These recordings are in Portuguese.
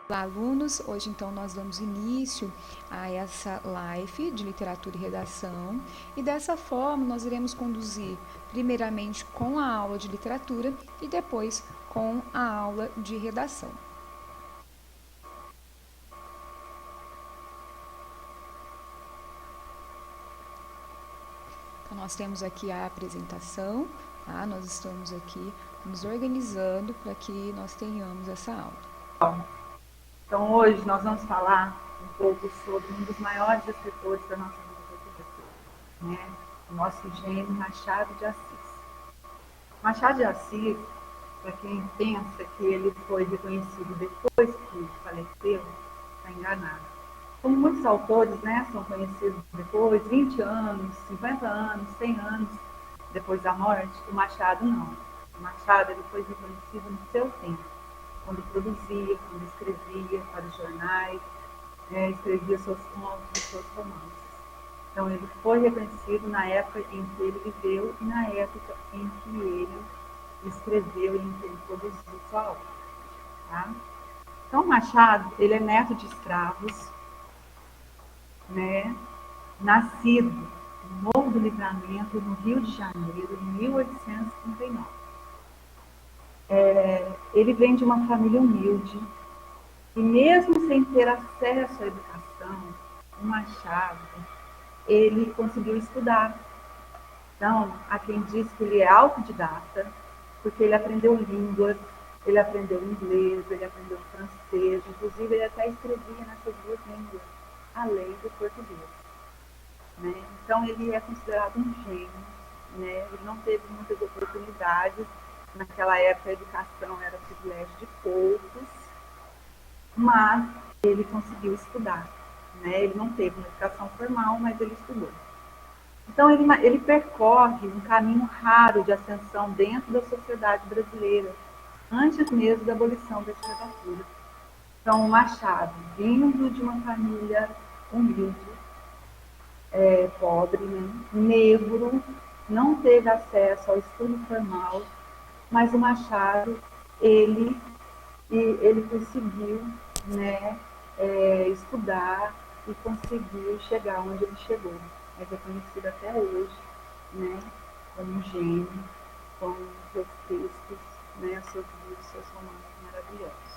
Olá, alunos! Hoje, então, nós damos início a essa live de literatura e redação e dessa forma nós iremos conduzir primeiramente com a aula de literatura e depois com a aula de redação. Então, nós temos aqui a apresentação, tá? Nós estamos aqui nos organizando para que nós tenhamos essa aula. Então, hoje nós vamos falar um pouco sobre um dos maiores escritores da nossa literatura, né? O nosso gênio Machado de Assis. Machado de Assis, para quem pensa que ele foi reconhecido depois que faleceu, está enganado. Como muitos autores, né, são conhecidos depois, 20 anos, 50 anos, 100 anos depois da morte, o Machado não. O Machado ele foi reconhecido no seu tempo, quando produzia, quando escrevia para os jornais, escrevia seus contos, seus romances. Então, ele foi reconhecido na época em que ele viveu e na época em que ele escreveu e em que ele produziu sua obra. Tá? Então, Machado, ele é neto de escravos, né? Nascido em Morro do Livramento, no Rio de Janeiro, em 1839. Ele vem de uma família humilde e mesmo sem ter acesso à educação, o Machado, ele conseguiu estudar. Então, há quem diz que ele é autodidata, porque ele aprendeu línguas, ele aprendeu inglês, ele aprendeu francês, inclusive ele até escrevia nessas duas línguas, além do português. Né? Então, ele é considerado um gênio, né? Ele não teve muitas oportunidades, naquela época a educação era privilégio de poucos, mas ele conseguiu estudar. Né? Ele não teve uma educação formal, mas ele estudou. Então, ele percorre um caminho raro de ascensão dentro da sociedade brasileira, antes mesmo da abolição da escravatura. Então, o Machado, vindo de uma família humilde, pobre, né? Negro, não teve acesso ao estudo formal, mas o Machado, ele conseguiu, né, estudar e conseguiu chegar onde ele chegou. É reconhecido até hoje, né, como um gênio, com seus textos, né, seus livros, seus romances maravilhosos.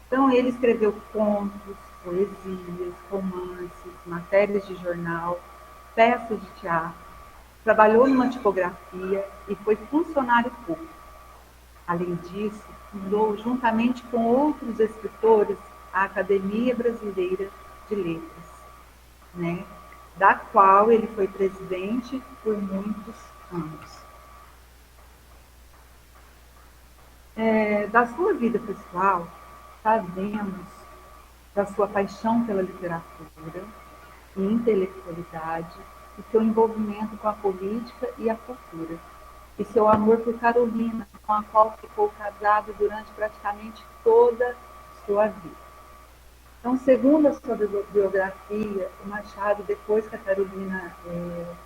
Então, ele escreveu contos, poesias, romances, matérias de jornal, peças de teatro, trabalhou numa tipografia e foi funcionário público. Além disso, fundou, juntamente com outros escritores, a Academia Brasileira de Letras, né, da qual ele foi presidente por muitos anos. Da sua vida pessoal, sabemos da sua paixão pela literatura e intelectualidade e seu envolvimento com a política e a cultura, e seu amor por Carolina, com a qual ficou casado durante praticamente toda a sua vida. Então, segundo a sua biografia, o Machado, depois que a Carolina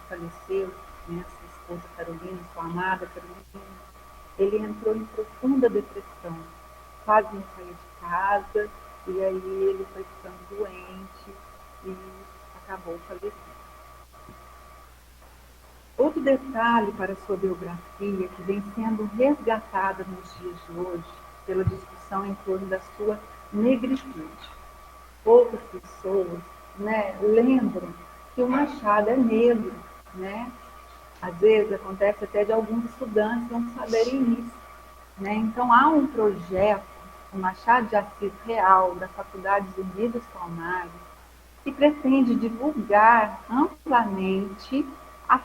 faleceu, né, sua esposa Carolina, sua amada Carolina, ele entrou em profunda depressão, quase não saía de casa, e aí ele foi ficando doente e acabou falecendo. Outro detalhe para sua biografia, que vem sendo resgatada nos dias de hoje pela discussão em torno da sua negritude. Poucas pessoas, né, lembram que o Machado é negro, né? Às vezes acontece até de alguns estudantes não saberem isso, né? Então há um projeto, o Machado de Assis Real, da Faculdade Zumbi dos Palmares, que pretende divulgar amplamente a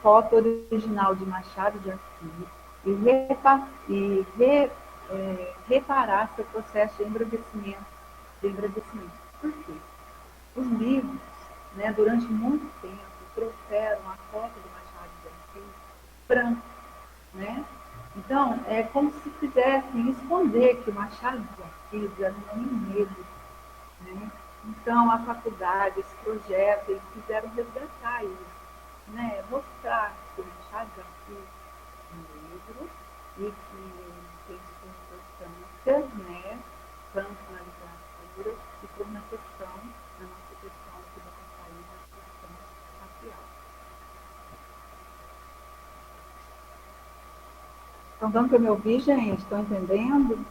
foto original de Machado de Assis e reparar seu processo de embranquecimento. Por quê? Os livros, né, durante muito tempo, trouxeram a foto do Machado de Assis branco, né? Então, é como se quisessem esconder que o Machado de Assis era um homem negro, né? Então, a faculdade, esse projeto, eles quiseram resgatar isso, né? Mostrar que o Machado de Assis é negro e que tem sua importância, né? Tanto na literatura Estão dando para me ouvir, gente? Estão entendendo?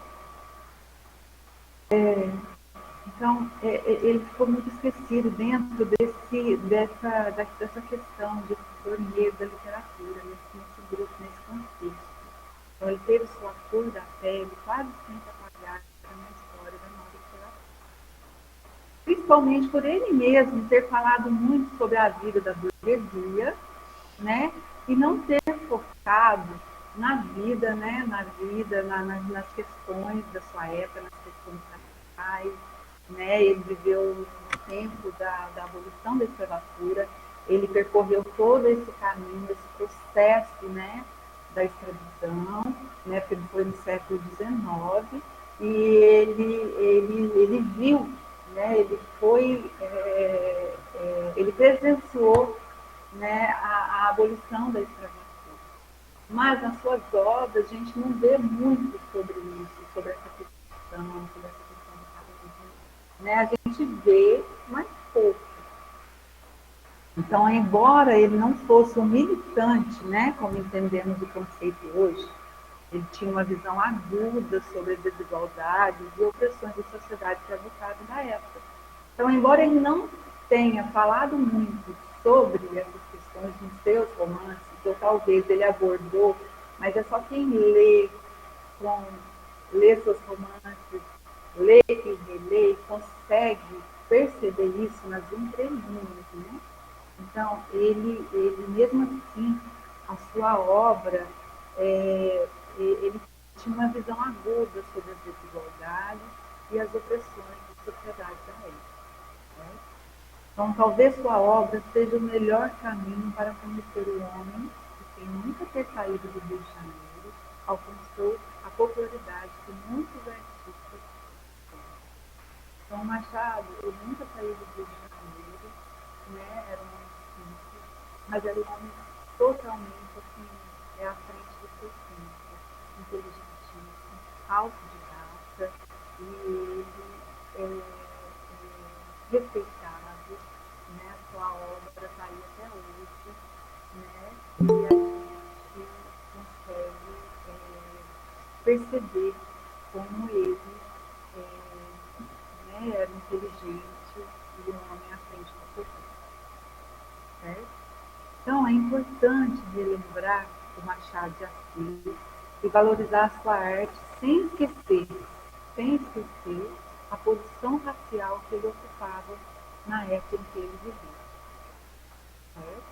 Então, ele ficou muito esquecido dentro dessa questão de torneio da literatura, nesse grupo, nesse contexto. Então, ele teve sua cor da pele quase sempre apagada na história da nova literatura. Principalmente por ele mesmo ter falado muito sobre a vida da burguesia, né? E não ter focado na vida, né? Nas questões da sua época, nas questões sociais, né? Ele viveu no tempo da abolição da escravatura, ele percorreu todo esse caminho, esse processo, né? Da escravidão, né? Porque ele foi no século XIX, e ele viu, né? Ele presenciou, né, a abolição da escravatura. Mas nas suas obras a gente não vê muito sobre isso, sobre essa questão do capitalismo. Né? A gente vê, mas pouco. Então, embora ele não fosse um militante, né, como entendemos o conceito hoje, ele tinha uma visão aguda sobre as desigualdades e opressões da sociedade escravocrata da época. Então, embora ele não tenha falado muito sobre essas questões nos seus romances, ou talvez ele abordou, mas é só quem lê seus romances, lê e relê, consegue perceber isso nas entrelinhas, né? Então, ele mesmo assim, a sua obra, ele tinha uma visão aguda sobre as desigualdades e as opressões da sociedade da época. Né? Então, talvez sua obra seja o melhor caminho para conhecer o homem que, sem nunca ter saído do Rio de Janeiro, alcançou a popularidade que muitos artistas têm. Então, Machado, ele nunca saiu do Rio de Janeiro, né? Era um homem simples, mas era um homem totalmente assim, à frente do seu tempo, inteligentíssimo, autodidata, e ele respeitado, né? A sua obra está aí até hoje, né? E a gente consegue perceber como ele né, era inteligente e um homem à frente do seu tempo. Certo? Então, é importante relembrar o Machado de Assis e valorizar a sua arte sem esquecer a posição racial que ele ocupava na época em que ele vivia. Certo?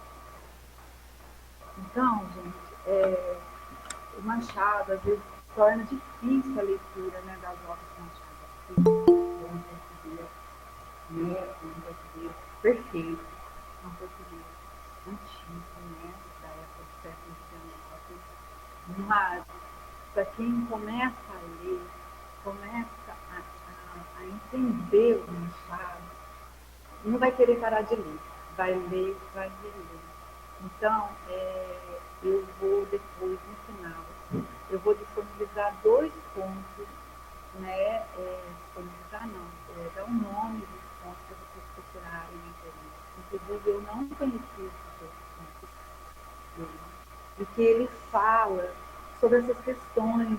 Então, gente, o Machado, às vezes, torna difícil a leitura, né, das obras do Machado de Assis, um português, né, um português perfeito, um português antigo, né, da época do século XIX. Mas, para quem começa a ler, começa a entender o Machado, não vai querer parar de ler, vai ler, vai reler. Então, eu vou depois, no final, eu vou disponibilizar 2 pontos, né? Disponibilizar não, dar um nome dos pontos para vocês procurarem na internet. Inclusive, eu não conheci esses 2 pontos dele, e que ele fala sobre essas questões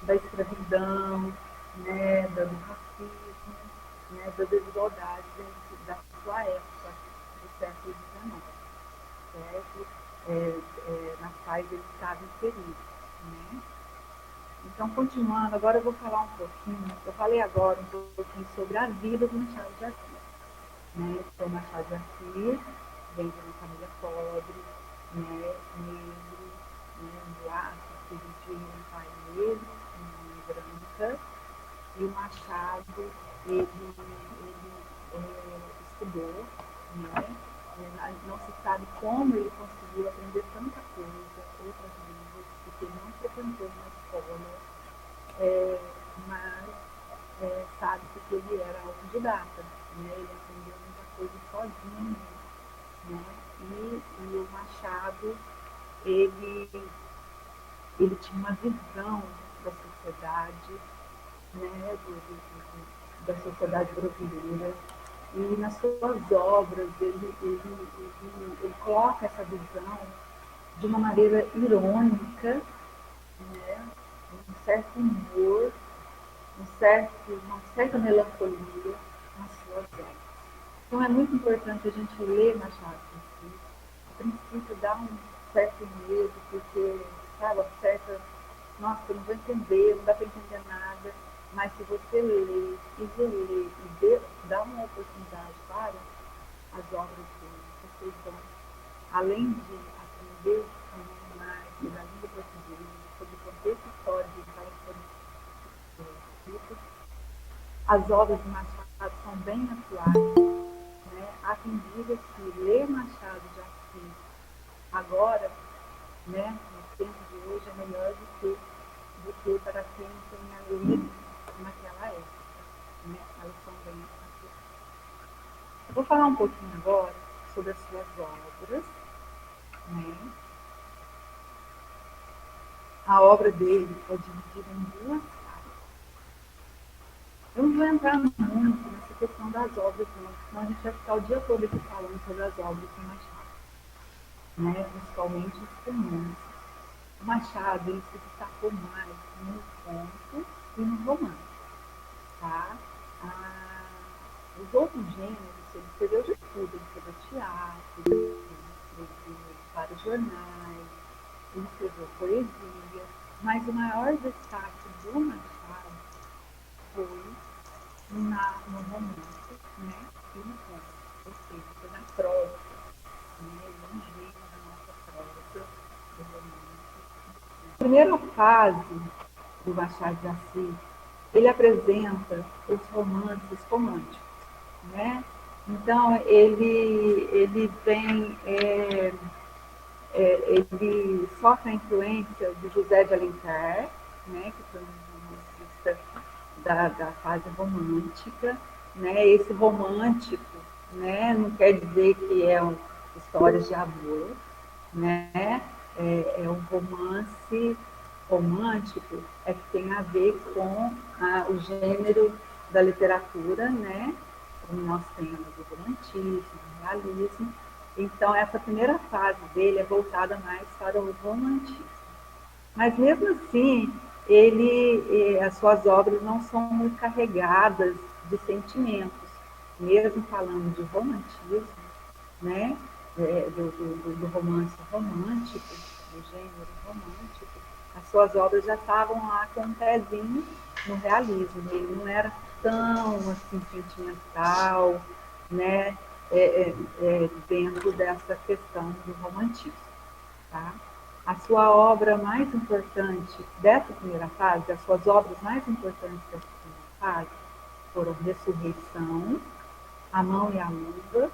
da escravidão, né? Do racismo, né? Da desigualdade da sua época, do século XIX. Certo? Nas quais ele estava inserido. Né? Então, continuando, agora eu vou falar um pouquinho, eu falei agora um pouquinho sobre a vida do Machado de Assis. Né? Então, Machado de Assis vem de uma família pobre, né? Negro, né? Mulato, filho de um pai negro, uma mãe branca, e o Machado, ele estudou, né? Não se sabe como ele conseguiu aprender tanta coisa, outras línguas, porque ele não frequentou uma escola, mas sabe-se que ele era autodidata, né? Ele aprendeu muita coisa sozinho, né? E o Machado, ele tinha uma visão da sociedade, né? Da sociedade brasileira. E nas suas obras ele coloca essa visão de uma maneira irônica, né, um certo humor, uma certa melancolia nas suas obras. Então é muito importante a gente ler Machado de Assis. A princípio dá um certo medo, porque, sabe, certa, nossa, eu não vou entender, não dá para entender nada, mas se você ler e reler e dá uma oportunidade para as obras dele, vocês vão, além de aprender mais sobre a língua portuguesa, sobre o contexto histórico de várias foram escritas, as obras de Machado são bem atuais, né? Há quem diga que ler Machado de Assis agora, né, nos tempos de hoje, é melhor do que para quem tenha lido naquela época. Né? Elas são bem atuais. Eu vou falar um pouquinho agora sobre as suas obras. Né? A obra dele é dividida em duas partes. Eu não vou entrar muito nessa questão das obras, não, senão a gente vai ficar o dia todo aqui falando sobre as obras do Machado, né? Principalmente os romances. O Machado ele se destacou mais no conto e no romance. Tá? Os outros gêneros, ele escreveu de tudo, ele escreveu teatro, ele escreveu para jornais, ele escreveu poesia, mas o maior destaque do Machado foi no romance, né, e no conto, ou seja, foi na prosa, né, ele é um gênio da nossa prosa, do romance. A primeira fase do Machado de Assis, ele apresenta os romances românticos, né? Então ele vem ele sofre a influência do José de Alencar, né, que foi um romancista da fase romântica, né? Esse romântico, né, não quer dizer que histórias de amor, né? É um romance romântico é que tem a ver com o gênero da literatura, né? Como nós temos o romantismo, o realismo. Então, essa primeira fase dele é voltada mais para o romantismo. Mas, mesmo assim, as suas obras não são muito carregadas de sentimentos. Mesmo falando de romantismo, né? Do romance romântico, do gênero romântico, as suas obras já estavam lá com um pezinho no realismo. Ele não era tão assim sentimental, né? Dentro dessa questão do romantismo. Tá? A sua obra mais importante dessa primeira fase, as suas obras mais importantes dessa primeira fase, foram Ressurreição, A Mão e a Luva,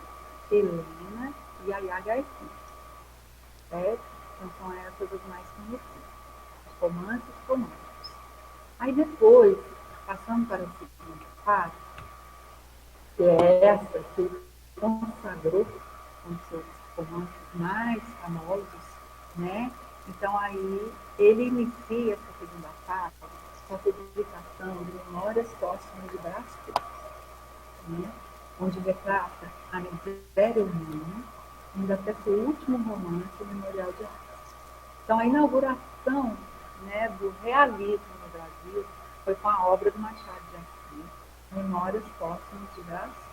Helena e Yaya Garcia. Certo? Então são essas as mais conhecidas. Os romances românticos. Aí depois, passando para a segunda fase, que é essa que ele consagrou com seus romances mais famosos, né? Então aí ele inicia essa segunda fase com a publicação de Memórias Póstumas de Brás Cubas, né? Onde retrata a miséria humana, indo até seu último romance, o Memorial de Arte. Então, a inauguração, né, do realismo no Brasil foi com a obra do Machado de Assis, Memórias Póstumas de Brás Cubas.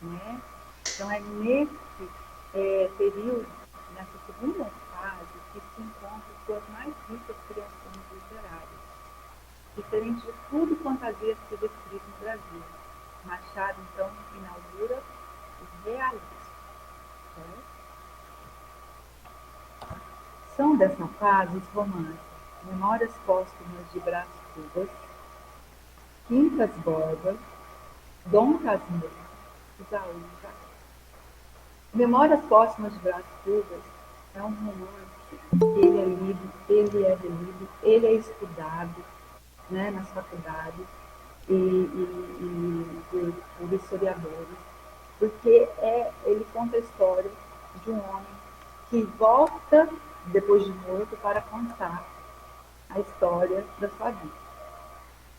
Né? Então, é nesse período, nessa segunda fase, que se encontram suas mais ricas criações literárias, diferente de tudo quanto havia sido escrito no Brasil. Machado, então, inaugura o realismo. Certo? São dessa fase os romances Memórias Póstumas de Brás Cubas, Quincas Borba, Dom Casmurro, Isaú Jacques. Memórias Póstumas de Brás Cubas é um romance que ele é lido, ele é relido, ele é estudado, né, nas faculdades e por historiadores, porque ele conta a história de um homem que volta depois de morto para contar a história da sua vida.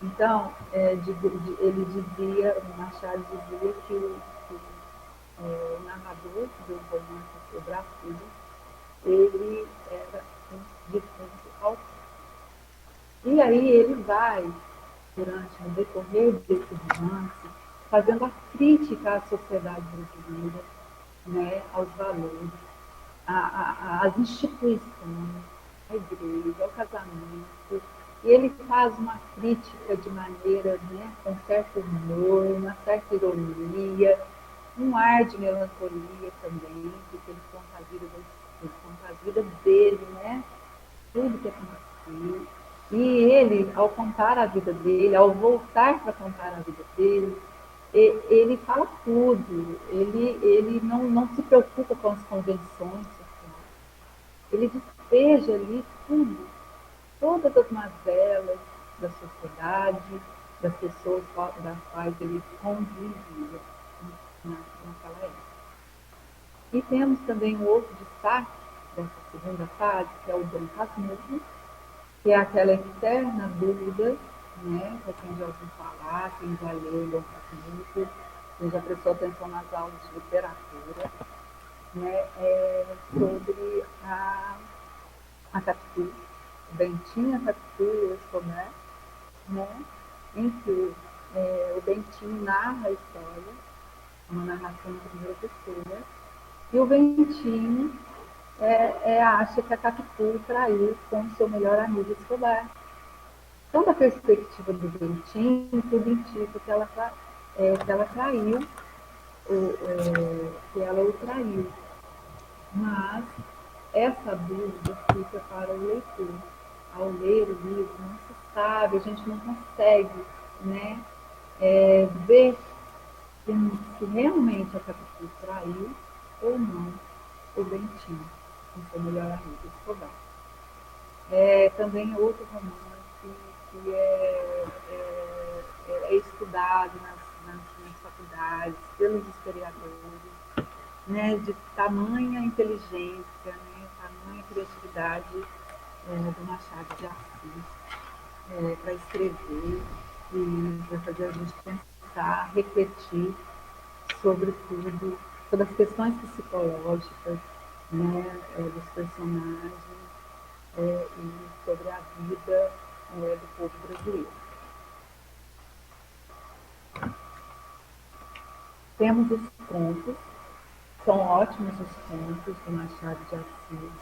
Então, ele dizia, o Machado dizia que o narrador do romance O Brás Cubas, ele era um defunto autor. E aí ele vai, durante o decorrer desse romance, fazendo a crítica à sociedade brasileira, né, aos valores, às instituições, à igreja, ao casamento. E ele faz uma crítica de maneira, né, com certo humor, uma certa ironia, um ar de melancolia também, porque ele conta a vida dele, né? Tudo que aconteceu. E ele, ao contar a vida dele, ao voltar para contar a vida dele, ele fala tudo. Ele não se preocupa com as convenções sociais. Ele despeja ali tudo, todas as mazelas da sociedade, das pessoas das quais ele convivia naquela época. E temos também um outro destaque dessa segunda fase, que é o Dom Casmurro, que é aquela eterna dúvida, né, para quem já ouviu falar, quem já leu Dom Casmurro, quem já prestou atenção nas aulas de literatura, né, sobre a Capitu, Bentinho, a Capitu e o Escobar, né, em que o Bentinho narra a história, uma narração em primeira pessoa, e o Bentinho acha que a Capitu traiu com seu melhor amigo Escobar. Então, da perspectiva do Bentinho, tudo indica que ela traiu, que ela o traiu. Mas essa dúvida fica para o leitor. Ao ler o livro, não se sabe, a gente não consegue, né, ver se realmente a Capitu traiu ou não o Bentinho, com seu melhor amigo Escobar. Também outro romance que é estudado nas faculdades pelos historiadores, né, de tamanha inteligência, né, tamanha criatividade do Machado de Assis para escrever e para fazer a gente pensar, refletir sobre tudo, sobre as questões psicológicas, né, dos personagens e sobre a vida do povo brasileiro. Temos os contos, são ótimos os contos do Machado de Assis.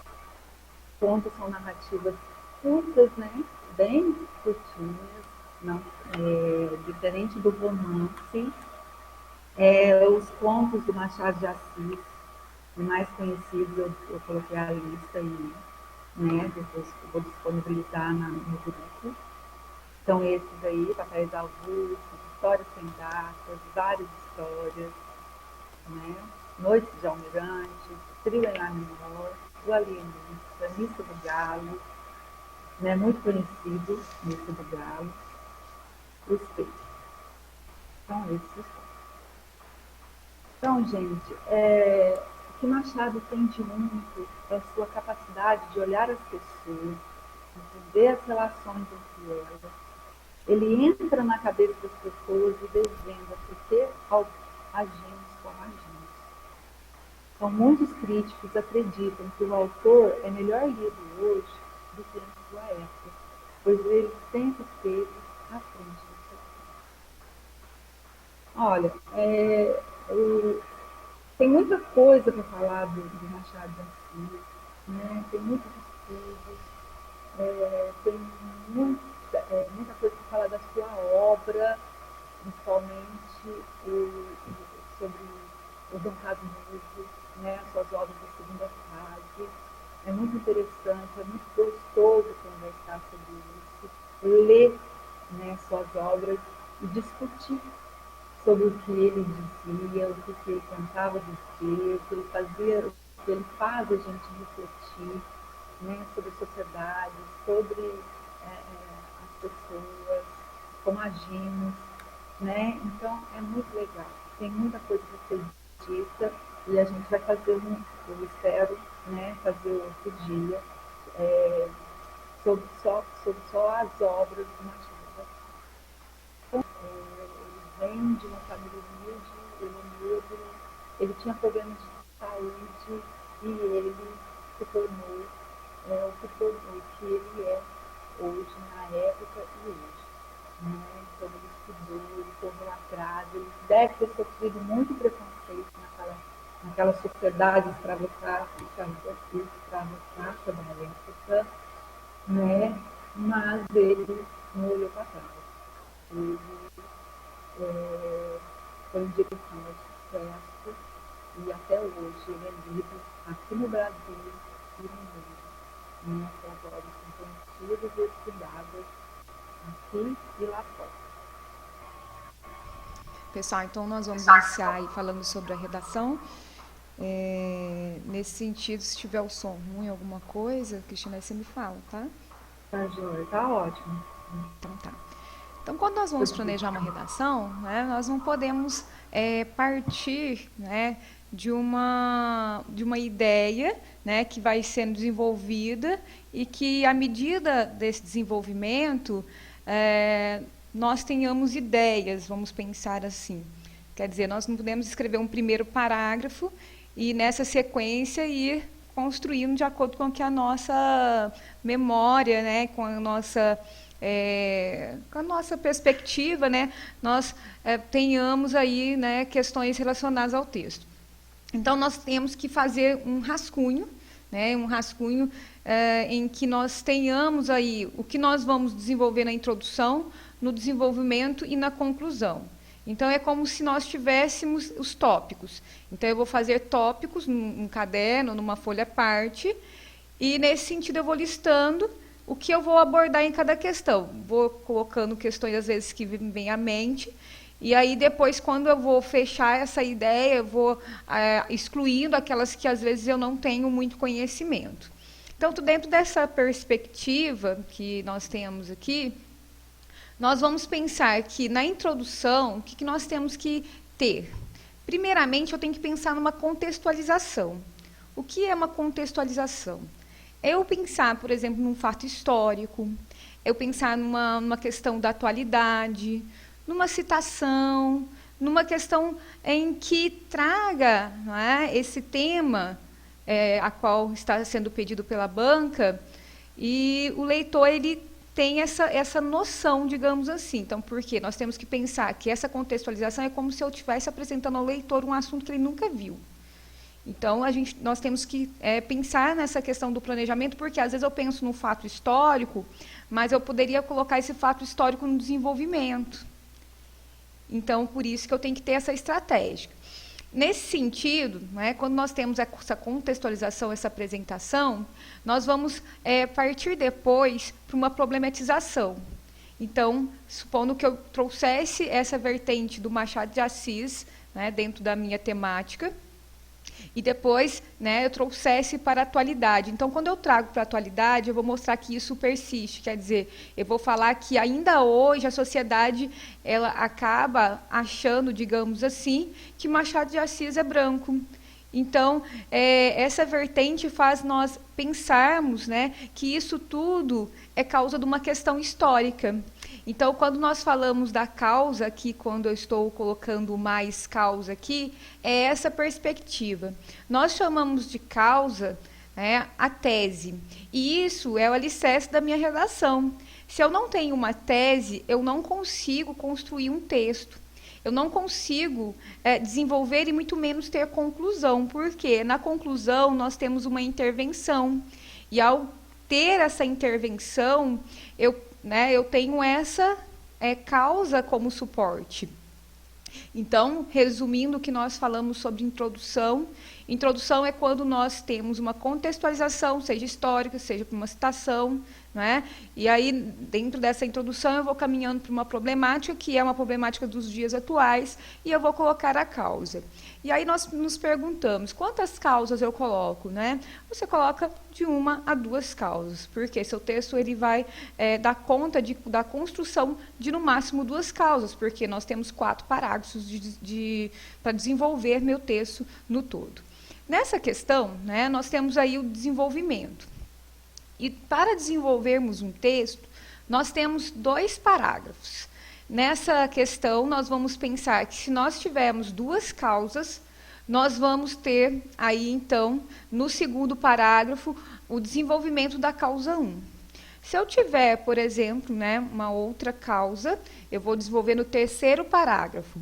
Contos são narrativas curtas, né? Bem curtinhas, não, diferente do romance. Os contos do Machado de Assis, mais conhecidos, eu coloquei a lista aí, né? Depois eu vou disponibilizar no grupo. São esses aí, Papéis Avulsos, Histórias Sem Datas, Várias Histórias, né? Noites de Almirante, Trio em Lá Menor, O Alienista, Missa do Galo, né? Muito conhecido, Missa do Galo, Os Peixes. São esses os contos. Então, gente, o que Machado tem de único é a sua capacidade de olhar as pessoas, entender as relações entre elas. Ele entra na cabeça das pessoas e desvenda por que agimos como agimos. Então, muitos críticos acreditam que o autor é melhor lido hoje do que em sua época, pois ele sempre esteve à frente do seu tempo. Olha, tem muita coisa para falar do Machado de Assis, né? Tem muitos estudos, tem muita coisa para falar da sua obra, principalmente sobre o Dom Casmurro, né, as suas obras da segunda fase. É muito interessante, é muito gostoso conversar sobre isso, ler, né, suas obras e discutir sobre o que ele dizia, o que ele tentava dizer, o que ele fazia, o que ele faz a gente refletir, né, sobre a sociedade, sobre as pessoas, como agimos, né? Então é muito legal. Tem muita coisa para ser dita e a gente vai fazer eu espero, né, fazer outro dia sobre só as obras do Machado. Então, ele vem de uma família humilde, ele é negro, ele tinha problemas de saúde e ele se tornou o que ele é hoje, na época e hoje. Né? Então ele estudou, ele correu atrás, ele deve ter sofrido muito preconceito naquela sociedade escravocrata da época, né? Mas ele não olhou para trás. Ele foi um diretor de sucesso e até hoje ele é lido aqui no Brasil e no mundo. Minhas obras são conhecidas e estudadas aqui e lá fora. Pessoal, então nós vamos iniciar aí falando sobre a redação. Nesse sentido, se tiver o som ruim, alguma coisa, Cristina, você me fala, tá? Tá, Joia, tá ótimo. Então tá. Então, quando nós vamos planejar uma redação, né, nós não podemos partir, né, de uma ideia, né, que vai sendo desenvolvida e que, à medida desse desenvolvimento, nós tenhamos ideias, vamos pensar assim. Quer dizer, nós não podemos escrever um primeiro parágrafo e, nessa sequência, ir construindo de acordo com que a nossa memória, né, com a nossa perspectiva, né, nós tenhamos aí, né, questões relacionadas ao texto. Então, nós temos que fazer um rascunho, né, em que nós tenhamos aí o que nós vamos desenvolver na introdução, no desenvolvimento e na conclusão. Então, é como se nós tivéssemos os tópicos. Então, eu vou fazer tópicos num caderno, numa folha à parte, e, nesse sentido, eu vou listando o que eu vou abordar em cada questão. Vou colocando questões, às vezes, que me vêm à mente, e aí, depois, quando eu vou fechar essa ideia, eu vou excluindo aquelas que, às vezes, eu não tenho muito conhecimento. Então, dentro dessa perspectiva que nós temos aqui, nós vamos pensar que, na introdução, o que nós temos que ter? Primeiramente, eu tenho que pensar numa contextualização. O que é uma contextualização? É eu pensar, por exemplo, num fato histórico, eu pensar numa questão da atualidade, numa citação, numa questão em que traga, não é, esse tema a qual está sendo pedido pela banca, e o leitor ele tem essa noção, digamos assim. Então, por quê? Nós temos que pensar que essa contextualização é como se eu estivesse apresentando ao leitor um assunto que ele nunca viu. Então, nós temos que pensar nessa questão do planejamento, porque, às vezes, eu penso num fato histórico, mas eu poderia colocar esse fato histórico no desenvolvimento. Então, por isso que eu tenho que ter essa estratégia. Nesse sentido, né, quando nós temos essa contextualização, essa apresentação, nós vamos partir depois para uma problematização. Então, supondo que eu trouxesse essa vertente do Machado de Assis, né, dentro da minha temática, e depois, né, eu trouxesse para a atualidade. Então, quando eu trago para a atualidade, eu vou mostrar que isso persiste. Quer dizer, eu vou falar que ainda hoje a sociedade ela acaba achando, digamos assim, que Machado de Assis é branco. Então, essa vertente faz nós pensarmos, né, que isso tudo é causa de uma questão histórica. Então, quando nós falamos da causa aqui, quando eu estou colocando mais causa aqui, é essa perspectiva. Nós chamamos de causa, né, a tese, e isso é o alicerce da minha redação. Se eu não tenho uma tese, eu não consigo construir um texto. Eu não consigo desenvolver e muito menos ter conclusão, porque na conclusão nós temos uma intervenção. E ao ter essa intervenção, eu tenho essa causa como suporte. Então, resumindo o que nós falamos sobre introdução, introdução é quando nós temos uma contextualização, seja histórica, seja por uma citação, não é? E aí, dentro dessa introdução, eu vou caminhando para uma problemática, que é uma problemática dos dias atuais, e eu vou colocar a causa. E aí nós nos perguntamos, quantas causas eu coloco, né? Você coloca de 1 a 2 causas, porque seu texto ele vai dar conta da construção de, no máximo, 2 causas, porque nós temos 4 parágrafos para desenvolver meu texto no todo. Nessa questão, né, nós temos aí o desenvolvimento. E para desenvolvermos um texto, nós temos 2 parágrafos. Nessa questão, nós vamos pensar que se nós tivermos 2 causas, nós vamos ter aí, então, no segundo parágrafo, o desenvolvimento da causa 1. Se eu tiver, por exemplo, né, uma outra causa, eu vou desenvolver no terceiro parágrafo.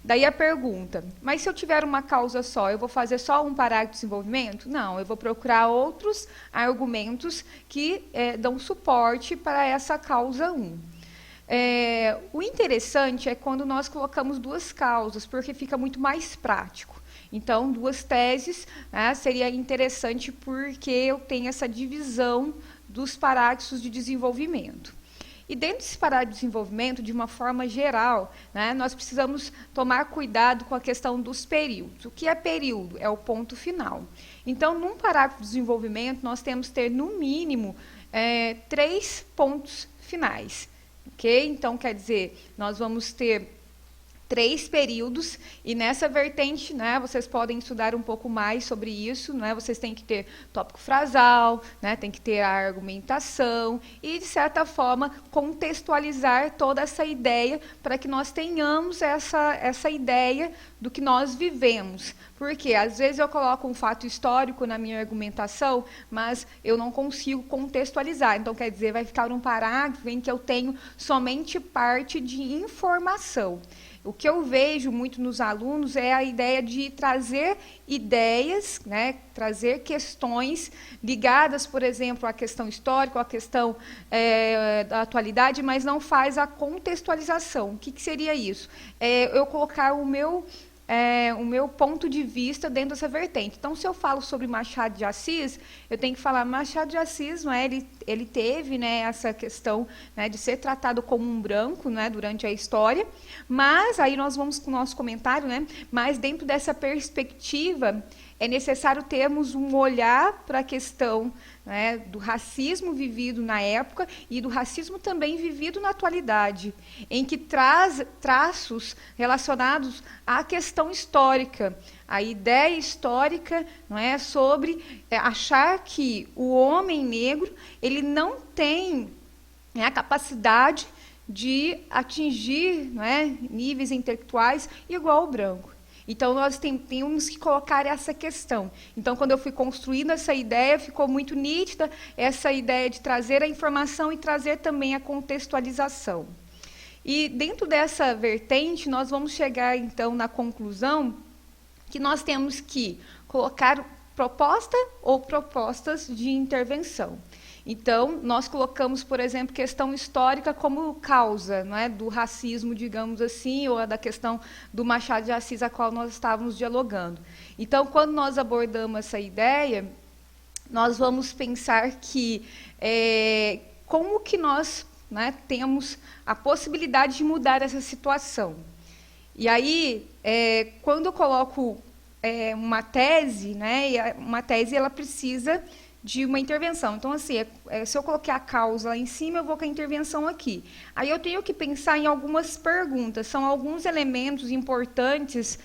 Daí a pergunta, mas se eu tiver uma causa só, eu vou fazer só um parágrafo de desenvolvimento? Não, eu vou procurar outros argumentos que dão suporte para essa causa 1. O interessante é quando nós colocamos duas causas, porque fica muito mais prático. Então, duas teses, né, seria interessante porque eu tenho essa divisão dos parágrafos de desenvolvimento. E dentro desse parágrafo de desenvolvimento, de uma forma geral, né, nós precisamos tomar cuidado com a questão dos períodos. O que é período? É o ponto final. Então, num parágrafo de desenvolvimento, nós temos que ter, no mínimo, 3 pontos finais. Okay? Então, quer dizer, nós vamos ter 3 períodos, e nessa vertente, né, vocês podem estudar um pouco mais sobre isso, né, vocês têm que ter tópico frasal, né, tem que ter a argumentação, e, de certa forma, contextualizar toda essa ideia, para que nós tenhamos essa ideia do que nós vivemos. Porque, às vezes, eu coloco um fato histórico na minha argumentação, mas eu não consigo contextualizar. Então, quer dizer, vai ficar um parágrafo em que eu tenho somente parte de informação. O que eu vejo muito nos alunos é a ideia de trazer ideias, né, trazer questões ligadas, por exemplo, à questão histórica, à questão da atualidade, mas não faz a contextualização. O que seria isso? Eu colocar o meu ponto de vista dentro dessa vertente. Então, se eu falo sobre Machado de Assis, eu tenho que falar, Machado de Assis, não é, ele teve, né, essa questão, né, de ser tratado como um branco, né, durante a história, mas aí nós vamos com o nosso comentário, né, mas dentro dessa perspectiva é necessário termos um olhar para a questão, né, do racismo vivido na época e do racismo também vivido na atualidade, em que traz traços relacionados à questão histórica, a ideia histórica, não é, sobre achar que o homem negro ele não tem, né, a capacidade de atingir, não é, níveis intelectuais igual ao branco. Então, nós temos que colocar essa questão. Então, quando eu fui construindo essa ideia, ficou muito nítida essa ideia de trazer a informação e trazer também a contextualização. E, dentro dessa vertente, nós vamos chegar, então, na conclusão que nós temos que colocar proposta ou propostas de intervenção. Então, nós colocamos, por exemplo, questão histórica como causa, não é, do racismo, digamos assim, ou da questão do Machado de Assis, a qual nós estávamos dialogando. Então, quando nós abordamos essa ideia, nós vamos pensar que como que nós, né, temos a possibilidade de mudar essa situação. E aí, quando eu coloco uma tese, né, uma tese ela precisa de uma intervenção. Então, assim, se eu colocar a causa lá em cima, eu vou com a intervenção aqui. Aí eu tenho que pensar em algumas perguntas, são alguns elementos importantes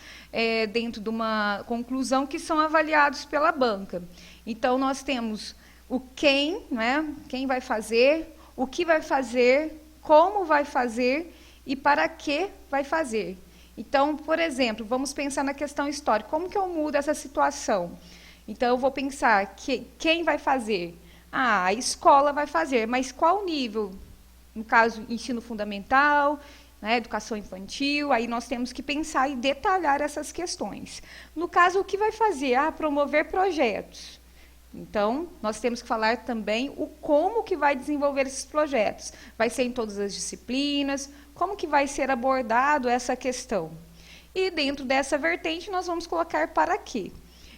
dentro de uma conclusão que são avaliados pela banca. Então, nós temos o quem, né, quem vai fazer, o que vai fazer, como vai fazer e para que vai fazer. Então, por exemplo, vamos pensar na questão histórica. Como que eu mudo essa situação? Então, eu vou pensar que quem vai fazer? A escola vai fazer, mas qual nível? No caso, ensino fundamental, né, educação infantil, aí nós temos que pensar e detalhar essas questões. No caso, o que vai fazer? Promover projetos. Então, nós temos que falar também o como que vai desenvolver esses projetos. Vai ser em todas as disciplinas? Como que vai ser abordado essa questão? E dentro dessa vertente, nós vamos colocar para quê?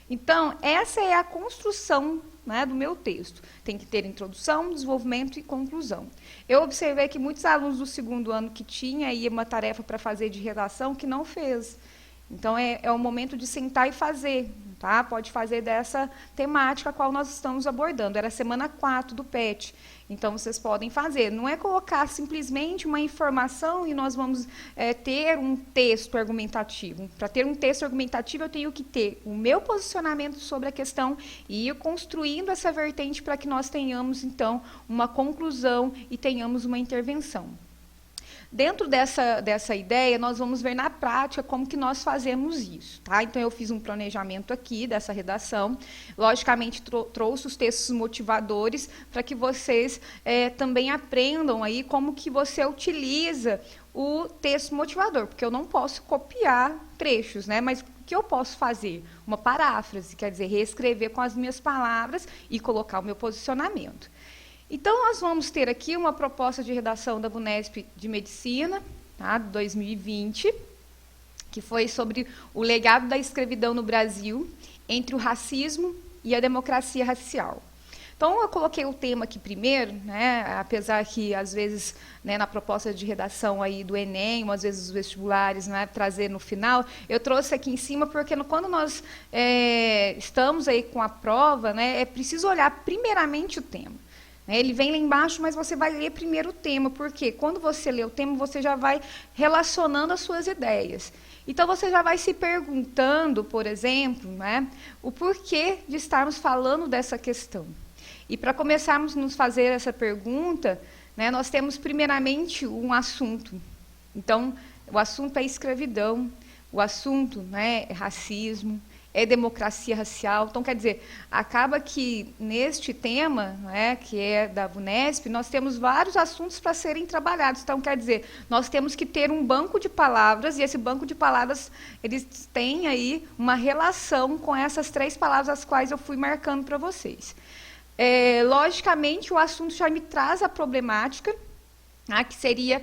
Então, essa é a construção, né, do meu texto. Tem que ter introdução, desenvolvimento e conclusão. Eu observei que muitos alunos do segundo ano que tinha aí uma tarefa para fazer de redação que não fez. Então, é o momento de sentar e fazer. Tá? Pode fazer dessa temática a qual nós estamos abordando. Era a semana 4 do PET. Então, vocês podem fazer. Não é colocar simplesmente uma informação e nós vamos ter um texto argumentativo. Para ter um texto argumentativo, eu tenho que ter o meu posicionamento sobre a questão e ir construindo essa vertente para que nós tenhamos, então, uma conclusão e tenhamos uma intervenção. Dentro dessa ideia, nós vamos ver na prática como que nós fazemos isso, tá? Então, eu fiz um planejamento aqui dessa redação, logicamente trouxe os textos motivadores para que vocês também aprendam aí como que você utiliza o texto motivador, porque eu não posso copiar trechos, né? Mas o que eu posso fazer? Uma paráfrase, quer dizer, reescrever com as minhas palavras e colocar o meu posicionamento. Então, nós vamos ter aqui uma proposta de redação da VUNESP de Medicina, tá, de 2020, que foi sobre o legado da escravidão no Brasil, entre o racismo e a democracia racial. Então, eu coloquei o tema aqui primeiro, né, apesar que, às vezes, né, na proposta de redação aí do Enem, ou às vezes os vestibulares, né, trazer no final, eu trouxe aqui em cima, porque quando nós estamos aí com a prova, né, é preciso olhar primeiramente o tema. Ele vem lá embaixo, mas você vai ler primeiro o tema, porque quando você lê o tema, você já vai relacionando as suas ideias. Então, você já vai se perguntando, por exemplo, né, o porquê de estarmos falando dessa questão. E para começarmos a nos fazer essa pergunta, né, nós temos primeiramente um assunto. Então, o assunto é escravidão, o assunto, né, é racismo, é democracia racial. Então, quer dizer, acaba que neste tema, né, que é da VUNESP, nós temos vários assuntos para serem trabalhados. Então, quer dizer, nós temos que ter um banco de palavras, e esse banco de palavras, eles têm aí uma relação com essas 3 palavras, as quais eu fui marcando para vocês. Logicamente, o assunto já me traz a problemática, né, que seria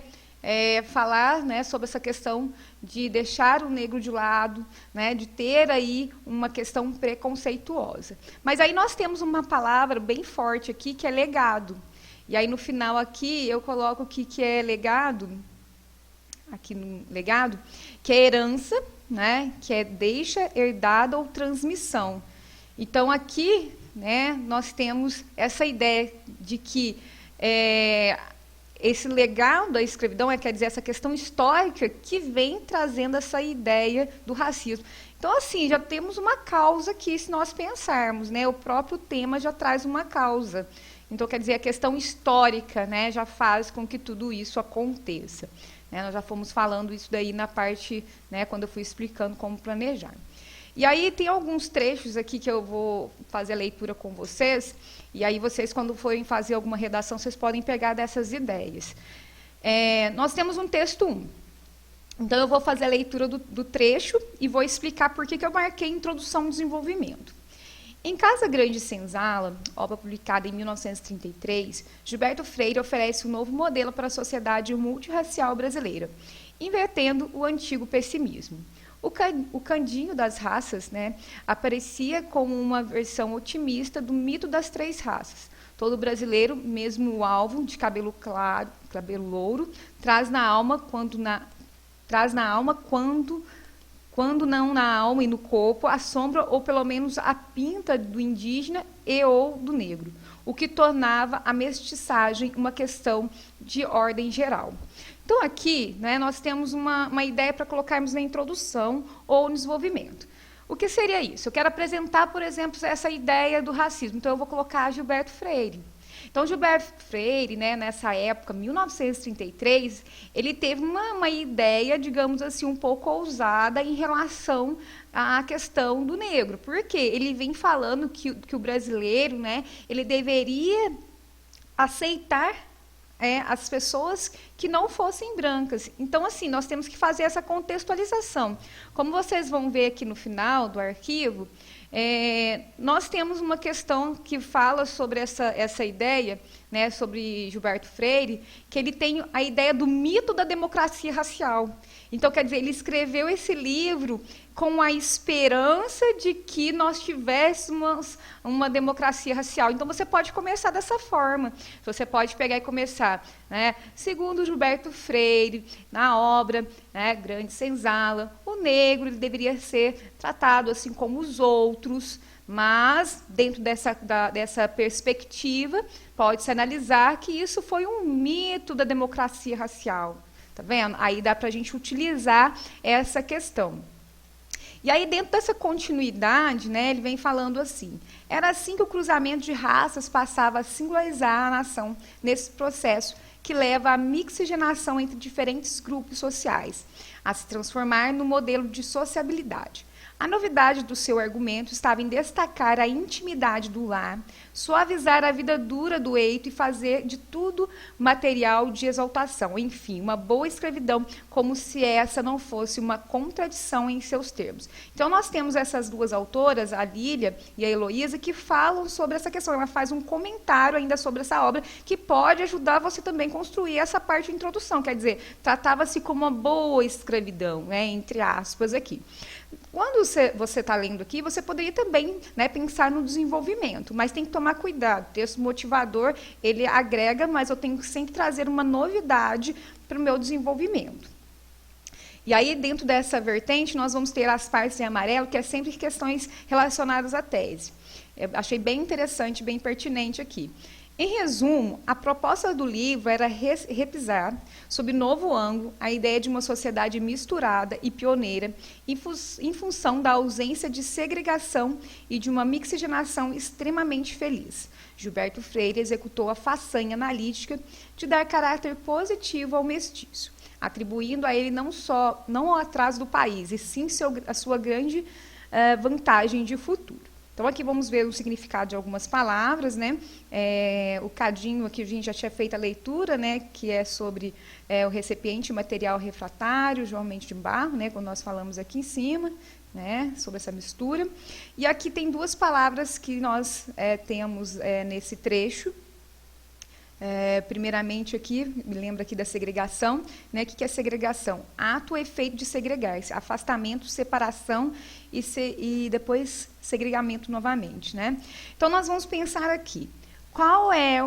falar, né, sobre essa questão de deixar o negro de lado, né, de ter aí uma questão preconceituosa. Mas aí nós temos uma palavra bem forte aqui, que é legado. E aí, no final aqui, eu coloco o que é legado, aqui no legado, que é herança, né, que é deixa, herdada ou transmissão. Então, aqui, né, nós temos essa ideia de que esse legado da escravidão, quer dizer, essa questão histórica que vem trazendo essa ideia do racismo. Então, assim, já temos uma causa aqui, se nós pensarmos, né? O próprio tema já traz uma causa. Então, quer dizer, a questão histórica, né, já faz com que tudo isso aconteça. Né? Nós já fomos falando isso daí na parte, né, quando eu fui explicando como planejar. E aí tem alguns trechos aqui que eu vou fazer a leitura com vocês, e aí vocês, quando forem fazer alguma redação, vocês podem pegar dessas ideias. Nós temos um texto 1. Então, eu vou fazer a leitura do trecho e vou explicar por que eu marquei Introdução ao Desenvolvimento. Em Casa Grande Senzala, obra publicada em 1933, Gilberto Freire oferece um novo modelo para a sociedade multirracial brasileira, invertendo o antigo pessimismo. O Candinho das Raças, né, aparecia como uma versão otimista do mito das 3 raças. Todo brasileiro, mesmo o alvo de cabelo claro, cabelo louro, traz na alma quando não na alma e no corpo, a sombra ou pelo menos a pinta do indígena e ou do negro, o que tornava a mestiçagem uma questão de ordem geral. Então, aqui, né, nós temos uma ideia para colocarmos na introdução ou no desenvolvimento. O que seria isso? Eu quero apresentar, por exemplo, essa ideia do racismo. Então, eu vou colocar Gilberto Freire. Então, Gilberto Freire, né, nessa época, 1933, ele teve uma ideia, digamos assim, um pouco ousada em relação à questão do negro. Por quê? Ele vem falando que o brasileiro, né, ele deveria aceitar as pessoas que não fossem brancas. Então, assim, nós temos que fazer essa contextualização. Como vocês vão ver aqui no final do arquivo, nós temos uma questão que fala sobre essa ideia, né, sobre Gilberto Freire, que ele tem a ideia do mito da democracia racial. Então, quer dizer, ele escreveu esse livro com a esperança de que nós tivéssemos uma democracia racial. Então, você pode começar dessa forma. Você pode pegar e começar, né, segundo Gilberto Freire, na obra, né, Grande Senzala, o negro ele deveria ser tratado assim como os outros, mas, dentro dessa perspectiva, pode-se analisar que isso foi um mito da democracia racial. Tá vendo? Aí dá para a gente utilizar essa questão. E aí, dentro dessa continuidade, né, ele vem falando assim: era assim que o cruzamento de raças passava a singularizar a nação nesse processo que leva à mixigenação entre diferentes grupos sociais, a se transformar no modelo de sociabilidade. A novidade do seu argumento estava em destacar a intimidade do lar, suavizar a vida dura do eito e fazer de tudo material de exaltação. Enfim, uma boa escravidão, como se essa não fosse uma contradição em seus termos. Então, nós temos essas duas autoras, a Lília e a Heloísa, que falam sobre essa questão. Ela faz um comentário ainda sobre essa obra, que pode ajudar você também a construir essa parte de introdução. Quer dizer, tratava-se como uma boa escravidão, né, entre aspas aqui. Quando você está lendo aqui, você poderia também, né, pensar no desenvolvimento, mas tem que tomar cuidado. O texto motivador, ele agrega, mas eu tenho que sempre trazer uma novidade para o meu desenvolvimento. E aí, dentro dessa vertente, nós vamos ter as partes em amarelo, que é sempre questões relacionadas à tese. Eu achei bem interessante, bem pertinente aqui. Em resumo, a proposta do livro era repisar, sob novo ângulo, a ideia de uma sociedade misturada e pioneira, em função da ausência de segregação e de uma mixigenação extremamente feliz. Gilberto Freire executou a façanha analítica de dar caráter positivo ao mestiço, atribuindo a ele não o atraso do país, e sim a sua grande vantagem de futuro. Então, aqui vamos ver o significado de algumas palavras, né? O cadinho aqui a gente já tinha feito a leitura, né? Que é sobre o recipiente material refratário, geralmente de barro, né? Quando nós falamos aqui em cima, né? Sobre essa mistura. E aqui tem duas palavras que nós temos nesse trecho. Primeiramente aqui, me lembra aqui da segregação, né? O que é segregação? Ato ou efeito de segregar-se, afastamento, separação e depois segregamento novamente, né? Então, nós vamos pensar aqui, qual é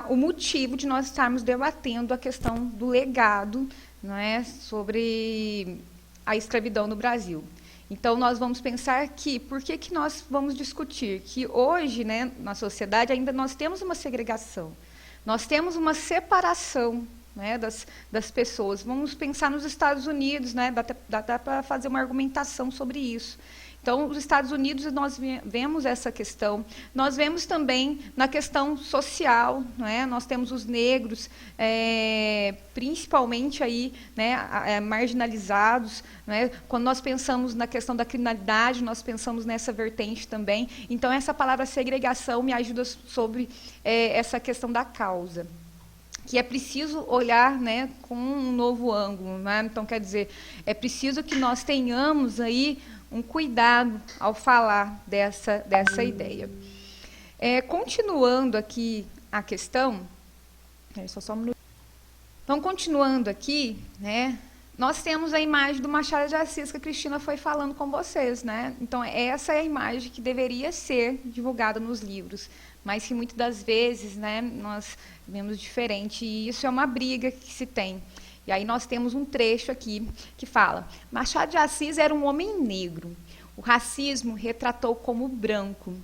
o motivo de nós estarmos debatendo a questão do legado, não é, sobre a escravidão no Brasil. Então, nós vamos pensar que, por que nós vamos discutir que hoje, né, na sociedade, ainda nós temos uma segregação. Nós temos uma separação, né, das pessoas. Vamos pensar nos Estados Unidos, né, dá para fazer uma argumentação sobre isso. Então, os Estados Unidos, nós vemos essa questão. Nós vemos também na questão social, né, nós temos os negros, principalmente aí, né, marginalizados, né. Quando nós pensamos na questão da criminalidade, nós pensamos nessa vertente também. Então, essa palavra segregação me ajuda sobre essa questão da causa, que é preciso olhar, né, com um novo ângulo, né? Então, quer dizer, é preciso que nós tenhamos aí um cuidado ao falar dessa ideia. Continuando aqui a questão, só um minuto. Então, continuando aqui, né, nós temos a imagem do Machado de Assis que a Cristina foi falando com vocês, né? Então, essa é a imagem que deveria ser divulgada nos livros, mas que muitas das vezes, né, nós vemos diferente, e isso é uma briga que se tem. E aí nós temos um trecho aqui que fala: Machado de Assis era um homem negro. O racismo retratou como branco.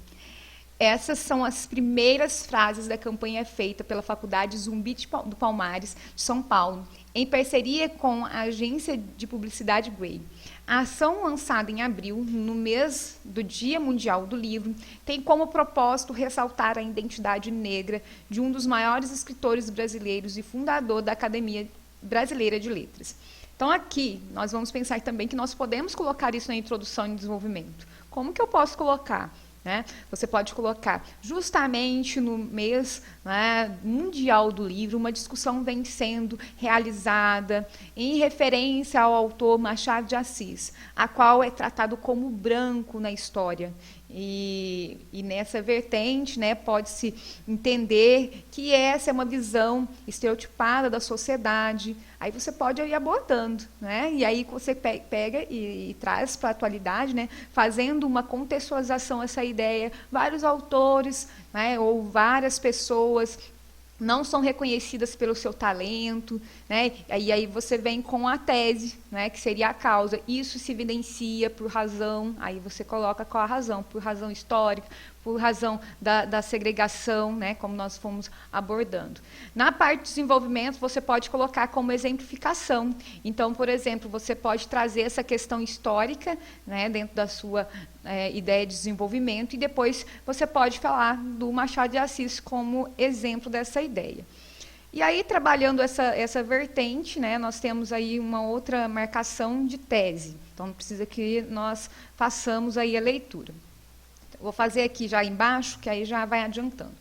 Essas são as primeiras frases da campanha feita pela Faculdade Zumbi do Palmares, de São Paulo, em parceria com a agência de publicidade Grey. A ação, lançada em abril, no mês do Dia Mundial do Livro, tem como propósito ressaltar a identidade negra de um dos maiores escritores brasileiros e fundador da Academia Brasileira de Letras. Então, aqui, nós vamos pensar também que nós podemos colocar isso na introdução e desenvolvimento. Como que eu posso colocar? Né? Você pode colocar, justamente no mês, né, mundial do livro, uma discussão vem sendo realizada em referência ao autor Machado de Assis, a qual é tratado como branco na história. E nessa vertente, né, pode-se entender que essa é uma visão estereotipada da sociedade. Aí você pode ir abordando, né? E aí você pega e traz para a atualidade, né, fazendo uma contextualização essa ideia. Vários autores, né, ou várias pessoas não são reconhecidas pelo seu talento, né? E aí você vem com a tese, né, que seria a causa. Isso se evidencia por razão, aí você coloca qual a razão, por razão histórica, por razão da segregação, né, como nós fomos abordando. Na parte de desenvolvimento, você pode colocar como exemplificação. Então, por exemplo, você pode trazer essa questão histórica, né, dentro da sua ideia de desenvolvimento, e depois você pode falar do Machado de Assis como exemplo dessa ideia. E aí, trabalhando essa vertente, né, nós temos aí uma outra marcação de tese. Então, precisa que nós façamos aí a leitura. Vou fazer aqui já embaixo, que aí já vai adiantando.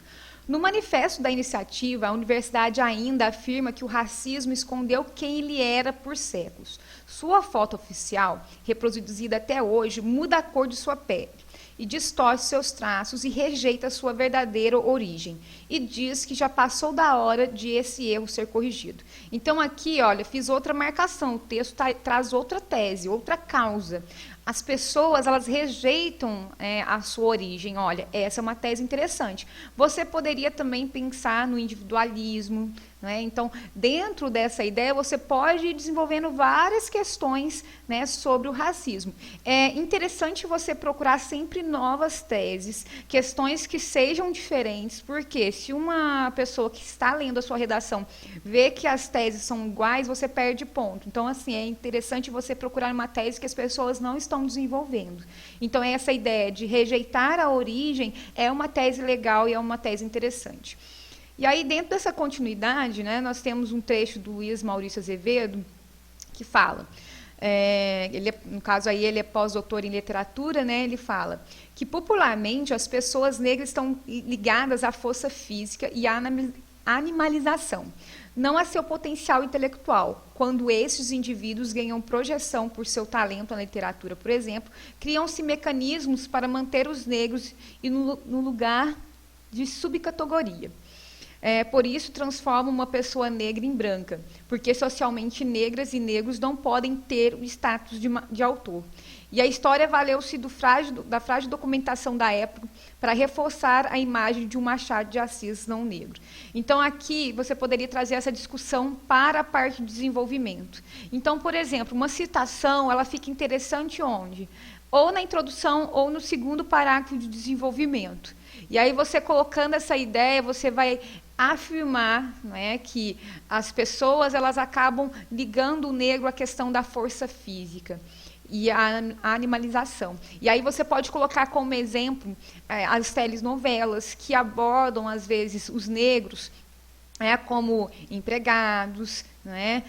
No manifesto da iniciativa, a universidade ainda afirma que o racismo escondeu quem ele era por séculos. Sua foto oficial, reproduzida até hoje, muda a cor de sua pele e distorce seus traços e rejeita sua verdadeira origem. E diz que já passou da hora de esse erro ser corrigido. Então aqui, olha, fiz outra marcação, o texto traz outra tese, outra causa. As pessoas, elas rejeitam a sua origem. Olha, essa é uma tese interessante. Você poderia também pensar no individualismo, né? Então, dentro dessa ideia, você pode ir desenvolvendo várias questões, né, sobre o racismo. É interessante você procurar sempre novas teses, questões que sejam diferentes, porque se uma pessoa que está lendo a sua redação vê que as teses são iguais, você perde ponto. Então, assim, é interessante você procurar uma tese que as pessoas não estão desenvolvendo. Então, essa ideia de rejeitar a origem é uma tese legal e é uma tese interessante. E aí, dentro dessa continuidade, né, nós temos um trecho do Luiz Maurício Azevedo, que fala, no caso aí ele é pós-doutor em literatura, né, ele fala que popularmente as pessoas negras estão ligadas à força física e à animalização, não a seu potencial intelectual. Quando esses indivíduos ganham projeção por seu talento na literatura, por exemplo, criam-se mecanismos para manter os negros no lugar de subcategoria. Por isso, transforma uma pessoa negra em branca, porque socialmente negras e negros não podem ter o status de autor. E a história valeu-se da frágil documentação da época para reforçar a imagem de um Machado de Assis não negro. Então, aqui, você poderia trazer essa discussão para a parte de desenvolvimento. Então, por exemplo, uma citação, ela fica interessante onde? Ou na introdução ou no segundo parágrafo de desenvolvimento. E aí, você colocando essa ideia, você vai afirmar, né, que as pessoas elas acabam ligando o negro à questão da força física e a animalização. E aí você pode colocar como exemplo as telenovelas que abordam, às vezes, os negros como empregados, né,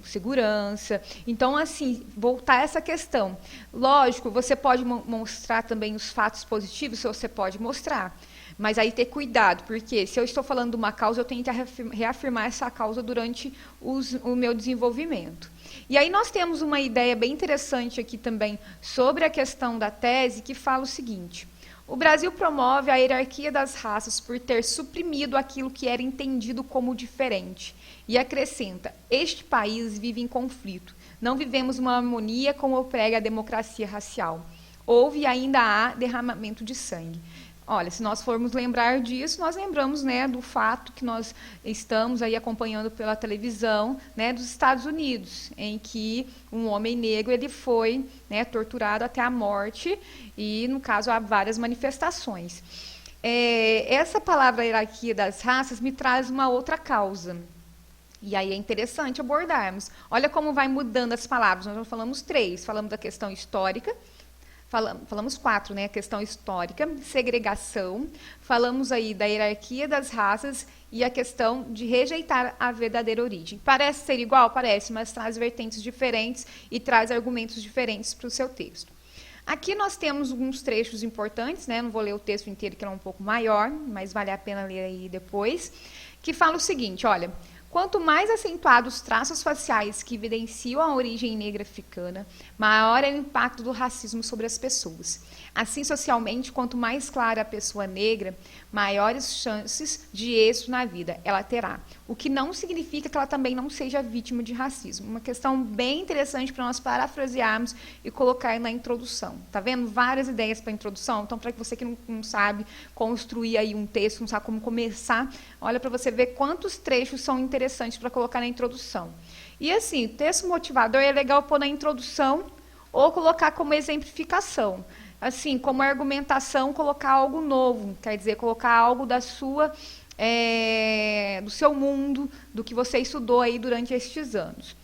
segurança. Então, assim, voltar a essa questão. Lógico, você pode mostrar também os fatos positivos, você pode mostrar. Mas aí ter cuidado, porque se eu estou falando de uma causa, eu tenho que reafirmar essa causa durante o meu desenvolvimento. E aí nós temos uma ideia bem interessante aqui também sobre a questão da tese, que fala o seguinte: o Brasil promove a hierarquia das raças por ter suprimido aquilo que era entendido como diferente. E acrescenta, este país vive em conflito. Não vivemos uma harmonia como prega a democracia racial. Houve e ainda há derramamento de sangue. Olha, se nós formos lembrar disso, nós lembramos, né, do fato que nós estamos aí acompanhando pela televisão, né, dos Estados Unidos, em que um homem negro ele foi, né, torturado até a morte e, no caso, há várias manifestações. Essa palavra hierarquia das raças me traz uma outra causa. E aí é interessante abordarmos. Olha como vai mudando as palavras. Nós já falamos 3. Falamos da questão histórica. Falamos 4, né? A questão histórica, segregação, falamos aí da hierarquia das raças e a questão de rejeitar a verdadeira origem. Parece ser igual? Parece, mas traz vertentes diferentes e traz argumentos diferentes para o seu texto. Aqui nós temos alguns trechos importantes, né? Não vou ler o texto inteiro, que é um pouco maior, mas vale a pena ler aí depois, que fala o seguinte, olha: quanto mais acentuados os traços faciais que evidenciam a origem negra africana, maior é o impacto do racismo sobre as pessoas. Assim, socialmente, quanto mais clara a pessoa negra, maiores chances de êxito na vida ela terá. O que não significa que ela também não seja vítima de racismo. Uma questão bem interessante para nós parafrasearmos e colocar na introdução. Tá vendo? Várias ideias para a introdução. Então, para você que não sabe construir aí um texto, não sabe como começar, olha para você ver quantos trechos são interessantes para colocar na introdução. E assim, texto motivador é legal pôr na introdução ou colocar como exemplificação. Assim, como argumentação, colocar algo novo, quer dizer, colocar algo da sua, do seu mundo, do que você estudou aí durante estes anos.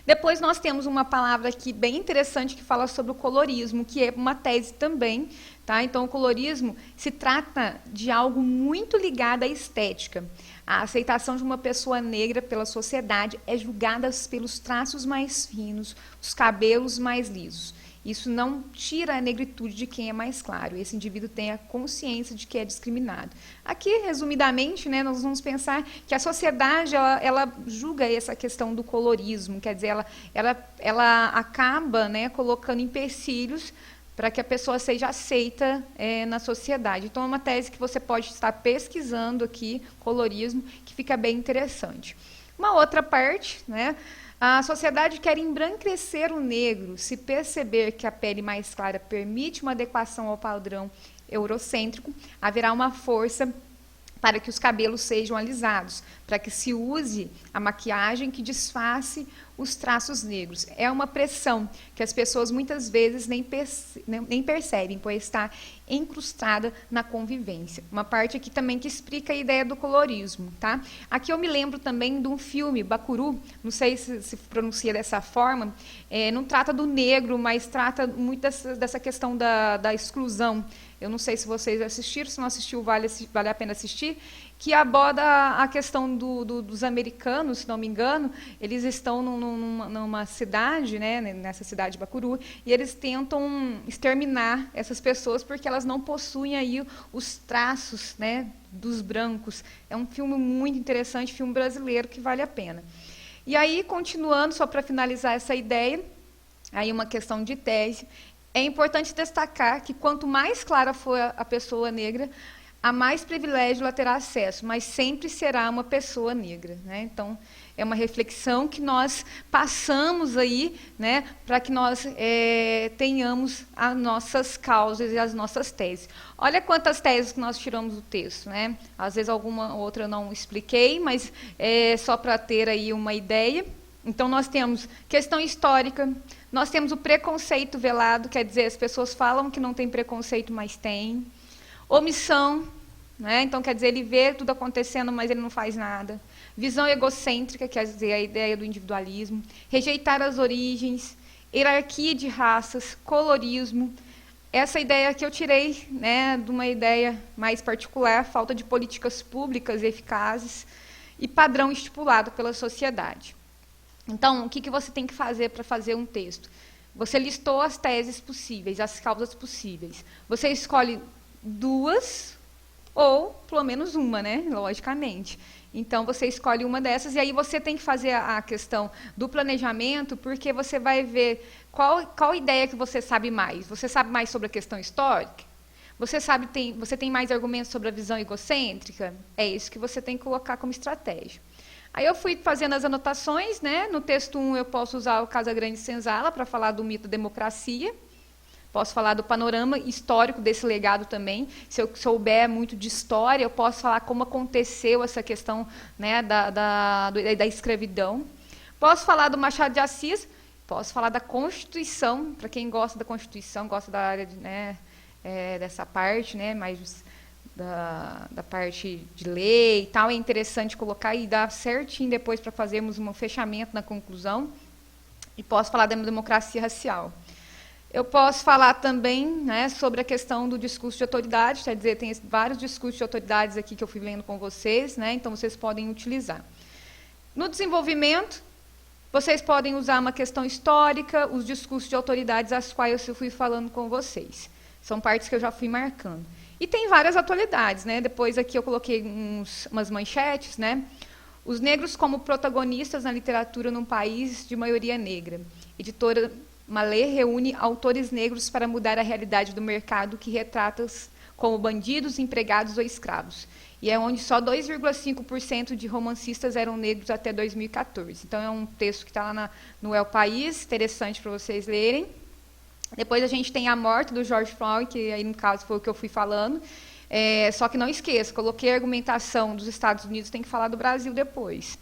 Depois nós temos uma palavra aqui bem interessante que fala sobre o colorismo, que é uma tese também, tá? Então, o colorismo se trata de algo muito ligado à estética. A aceitação de uma pessoa negra pela sociedade é julgada pelos traços mais finos, os cabelos mais lisos. Isso não tira a negritude de quem é mais claro. Esse indivíduo tem a consciência de que é discriminado. Aqui, resumidamente, né, nós vamos pensar que a sociedade ela julga essa questão do colorismo, quer dizer, ela acaba, né, colocando empecilhos para que a pessoa seja aceita na sociedade. Então, é uma tese que você pode estar pesquisando aqui, colorismo, que fica bem interessante. Uma outra parte, né? A sociedade quer embranquecer o negro, se perceber que a pele mais clara permite uma adequação ao padrão eurocêntrico, haverá uma força para que os cabelos sejam alisados, para que se use a maquiagem que disfarce os traços negros. É uma pressão que as pessoas muitas vezes nem percebem, pois está incrustada na convivência. Uma parte aqui também que explica a ideia do colorismo. Tá? Aqui eu me lembro também de um filme, Bacurau, não sei se pronuncia dessa forma, não trata do negro, mas trata muito dessa questão da exclusão. Eu não sei se vocês assistiram, se não assistiu, vale a pena assistir, que aborda a questão dos americanos, se não me engano, eles estão numa cidade, né, nessa cidade de Bacurau, e eles tentam exterminar essas pessoas porque elas não possuem aí os traços, né, dos brancos. É um filme muito interessante, filme brasileiro, que vale a pena. E aí, continuando, só para finalizar essa ideia, aí uma questão de tese, é importante destacar que quanto mais clara for a pessoa negra, a mais privilégio ela terá acesso, mas sempre será uma pessoa negra. Né? Então, é uma reflexão que nós passamos aí, né, para que nós tenhamos as nossas causas e as nossas teses. Olha quantas teses que nós tiramos do texto. Né? Às vezes alguma outra eu não expliquei, mas só para ter aí uma ideia. Então, nós temos questão histórica, nós temos o preconceito velado, quer dizer, as pessoas falam que não tem preconceito, mas tem. Omissão, né? Então, quer dizer, ele vê tudo acontecendo, mas ele não faz nada. Visão egocêntrica, quer dizer, a ideia do individualismo. Rejeitar as origens, hierarquia de raças, colorismo. Essa ideia que eu tirei, né, de uma ideia mais particular, falta de políticas públicas eficazes e padrão estipulado pela sociedade. Então, o que você tem que fazer para fazer um texto? Você listou as teses possíveis, as causas possíveis. Você escolhe 2 ou, pelo menos, uma, né? Logicamente. Então, você escolhe uma dessas e aí você tem que fazer a questão do planejamento, porque você vai ver qual ideia que você sabe mais. Você sabe mais sobre a questão histórica? Você tem mais argumentos sobre a visão egocêntrica? É isso que você tem que colocar como estratégia. Aí eu fui fazendo as anotações, né? No texto 1 eu posso usar o Casagrande Senzala para falar do mito da democracia, posso falar do panorama histórico desse legado também. Se eu souber muito de história, eu posso falar como aconteceu essa questão, né, da escravidão. Posso falar do Machado de Assis, posso falar da Constituição, para quem gosta da Constituição, gosta da área dessa parte, né, mais da parte de lei e tal, é interessante colocar e dar certinho depois para fazermos um fechamento na conclusão. E posso falar da democracia racial. Eu posso falar também, né, sobre a questão do discurso de autoridade, quer dizer, tem vários discursos de autoridades aqui que eu fui lendo com vocês, né, então vocês podem utilizar. No desenvolvimento, vocês podem usar uma questão histórica, os discursos de autoridades às quais eu fui falando com vocês. São partes que eu já fui marcando. E tem várias atualidades, né? Depois aqui eu coloquei umas manchetes, né? Os negros como protagonistas na literatura num país de maioria negra. Editora Malê reúne autores negros para mudar a realidade do mercado que retrata-os como bandidos, empregados ou escravos. E é onde só 2,5% de romancistas eram negros até 2014. Então, é um texto que está lá no El País, interessante para vocês lerem. Depois a gente tem A Morte, do George Floyd, que aí no caso foi o que eu fui falando. Só que não esqueça, coloquei a argumentação dos Estados Unidos, tem que falar do Brasil depois.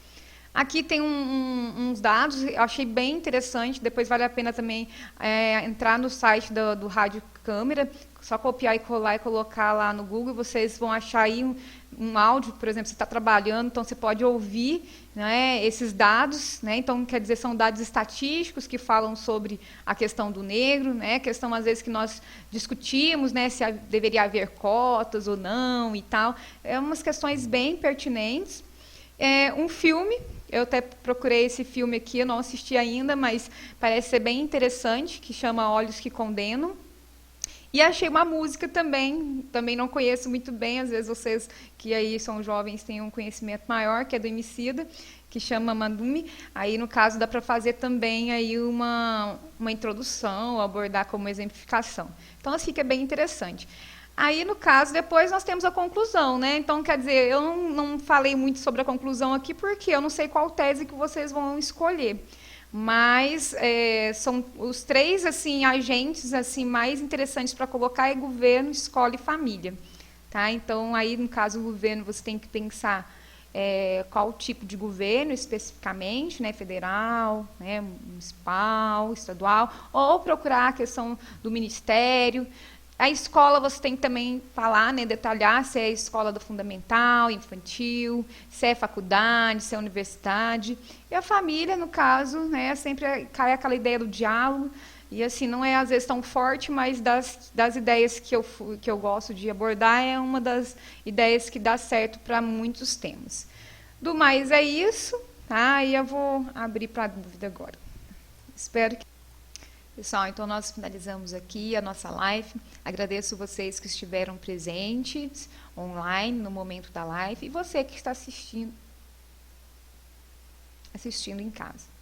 Aqui tem uns dados, eu achei bem interessante, depois vale a pena também entrar no site do Rádio Câmara, só copiar e colar e colocar lá no Google, vocês vão achar aí um áudio, por exemplo, você está trabalhando, então você pode ouvir, né, esses dados, né, então, quer dizer, são dados estatísticos que falam sobre a questão do negro, né, questão, às vezes, que nós discutimos, né, se deveria haver cotas ou não e tal, umas questões bem pertinentes. É um filme, eu até procurei esse filme aqui, eu não assisti ainda, mas parece ser bem interessante, que chama Olhos que Condenam. E achei uma música também não conheço muito bem, às vezes vocês que aí são jovens têm um conhecimento maior, que é do Emicida, que chama Mandume. Aí, no caso, dá para fazer também aí uma introdução, abordar como exemplificação. Então, assim, fica bem interessante. Aí, no caso, depois nós temos a conclusão, né? Então, quer dizer, eu não falei muito sobre a conclusão aqui, porque eu não sei qual tese que vocês vão escolher. Mas são os três assim agentes assim mais interessantes para colocar é governo, escola e família, tá? Então aí no caso do governo você tem que pensar qual tipo de governo especificamente, né, federal, né, municipal, estadual, ou procurar a questão do ministério. A escola você tem que também falar, né, detalhar se é a escola do fundamental, infantil, se é faculdade, se é universidade. E a família, no caso, né, sempre cai aquela ideia do diálogo. E assim, não é às vezes tão forte, mas das ideias que eu gosto de abordar, é uma das ideias que dá certo para muitos temas. Do mais é isso, tá? E eu vou abrir para dúvida agora. Espero que. Pessoal, então nós finalizamos aqui a nossa live. Agradeço vocês que estiveram presentes online no momento da live e você que está assistindo em casa.